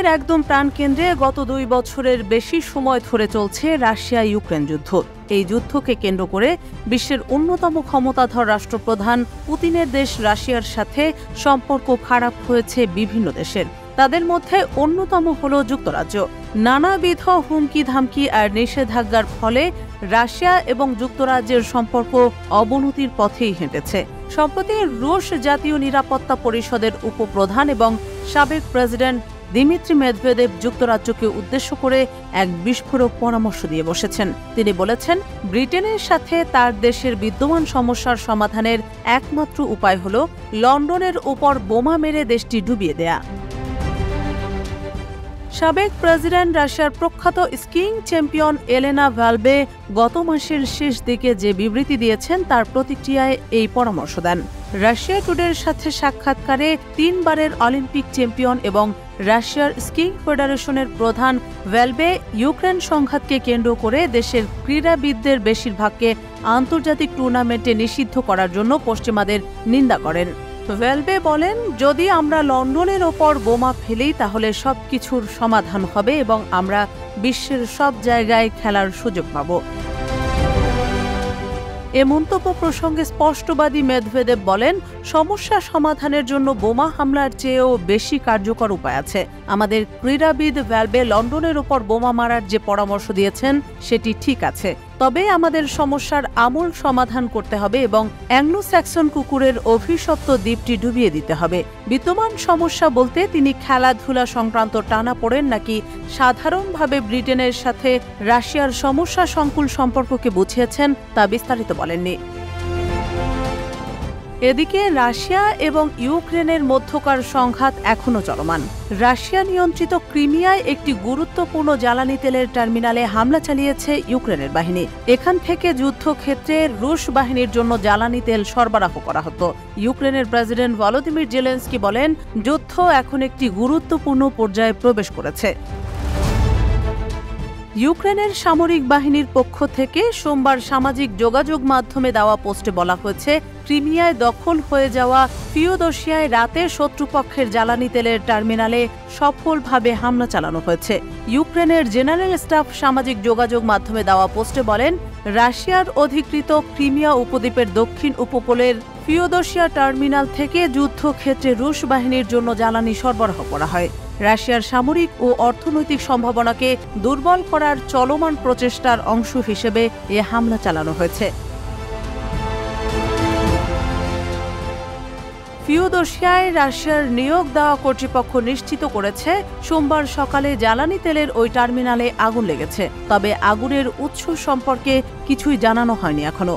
বিশ্বের একদম প্রাণকেন্দ্রে গত 2 বছরের বেশি সময় ধরে চলছে রাশিয়া ইউক্রেন যুদ্ধ। এই যুদ্ধকে কেন্দ্র করে বিশ্বের অন্যতম ক্ষমতাধর রাষ্ট্রপ্রধান পুতিনের দেশ রাশিয়ার সাথে সম্পর্ক খারাপ হয়েছে বিভিন্ন দেশের। তাদের মধ্যে অন্যতম হল যুক্তরাজ্য। নানাবিধ হুমকি ধামকি আর নিষেধাজ্ঞার ফলে রাশিয়া এবং যুক্তরাজ্যের সম্পর্ক অবনতির পথেই হেঁটেছে। সম্প্রতি রুশ জাতীয় নিরাপত্তা পরিষদের উপপ্রধান এবং সাবেক প্রেসিডেন্ট দিমিত্রি মেদভেদেভ যুক্তরাজ্যকে উদ্দেশ্য করে এক বিস্ফোরক পরামর্শ দিয়ে বসেছেন। তিনি বলেছেন, ব্রিটেনের সাথে তার দেশের বিদ্যমান সমস্যার সমাধানের একমাত্র উপায় হল লন্ডনের উপর বোমা মেরে দেশটি ডুবিয়ে দেয়া। সাবেক প্রেসিডেন্ট রাশিয়ার প্রখ্যাত স্কিং চ্যাম্পিয়ন এলেনা ভালবে গত মাসের শেষ দিকে যে বিবৃতি দিয়েছেন তার প্রতিক্রিয়ায় এই পরামর্শ দেন। রাশিয়া টুডের সাথে সাক্ষাৎকারে 3 বারের অলিম্পিক চ্যাম্পিয়ন এবং রাশিয়ার স্কিং ফেডারেশনের প্রধান ভালবে ইউক্রেন সংঘাতকে কেন্দ্র করে দেশের ক্রীড়াবিদদের বেশিরভাগকে আন্তর্জাতিক টুর্নামেন্টে নিষিদ্ধ করার জন্য পশ্চিমাদের নিন্দা করেন। ভালবে বলেন, যদি আমরা লন্ডনের ওপর বোমা ফেলি তাহলে সবকিছুর সমাধান হবে এবং আমরা বিশ্বের সব জায়গায় খেলার সুযোগ পাব। এ মন্তব্য প্রসঙ্গে স্পষ্টবাদী মেদভেদেভ বলেন, সমস্যা সমাধানের জন্য বোমা হামলার চেয়েও বেশি কার্যকর উপায় আছে। আমাদের ক্রীড়াবিদ ভালবে লন্ডনের ওপর বোমা মারার যে পরামর্শ দিয়েছেন সেটি ঠিক আছে, তবে আমাদের সমস্যার আমূল সমাধান করতে হবে এবং অ্যাংলো স্যাক্সন কুকুরের অভিশপ্ত দ্বীপটি ডুবিয়ে দিতে হবে। বিদ্যমান সমস্যা বলতে তিনি খেলাধুলা সংক্রান্ত টানাপোড়েন নাকি সাধারণভাবে ব্রিটেনের সাথে রাশিয়ার সমস্যা সংকুল সম্পর্ককে বুঝিয়েছেন তা বিস্তারিত বলেননি। এদিকে রাশিয়া এবং ইউক্রেনের মধ্যকার সংঘাত এখনও চলমান। রাশিয়া নিয়ন্ত্রিত ক্রিমিয়ায় একটি গুরুত্বপূর্ণ জ্বালানি তেলের টার্মিনালে হামলা চালিয়েছে ইউক্রেনের বাহিনী। এখান থেকে যুদ্ধক্ষেত্রে রুশ বাহিনীর জন্য জ্বালানি তেল সরবরাহ করা হতো। ইউক্রেনের প্রেসিডেন্ট ভলোদিমির জেলেনস্কি বলেন, যুদ্ধ এখন একটি গুরুত্বপূর্ণ পর্যায়ে প্রবেশ করেছে। ইউক্রেনের সামরিক বাহিনীর পক্ষ থেকে সোমবার সামাজিক যোগাযোগ মাধ্যমে দেওয়া পোস্টে বলা হয়েছে, ক্রিমিয়ায় দখল হয়ে যাওয়া ফিওদোসিয়ায় রাতে শত্রুপক্ষের জ্বালানি তেলের টার্মিনালে সফলভাবে হামলা চালানো হয়েছে। ইউক্রেনের জেনারেল স্টাফ সামাজিক যোগাযোগ মাধ্যমে দেওয়া পোস্টে বলেন, রাশিয়ার অধিকৃত ক্রিমিয়া উপদ্বীপের দক্ষিণ উপকূলের ফিওদোসিয়া টার্মিনাল থেকে যুদ্ধক্ষেত্রে রুশ বাহিনীর জন্য জ্বালানি সরবরাহ করা হয়। রাশিয়ার সামরিক ও অর্থনৈতিক সম্ভাবনাকে দুর্বল করার চলমান প্রচেষ্টার অংশ হিসেবে এ হামলা চালানো হয়েছে। ফিওদোসিয়ায় রাশিয়ার নিয়োগ দেওয়া কর্তৃপক্ষ নিশ্চিত করেছে, সোমবার সকালে জ্বালানি তেলের ওই টার্মিনালে আগুন লেগেছে, তবে আগুনের উৎস সম্পর্কে কিছুই জানানো হয়নি এখনো।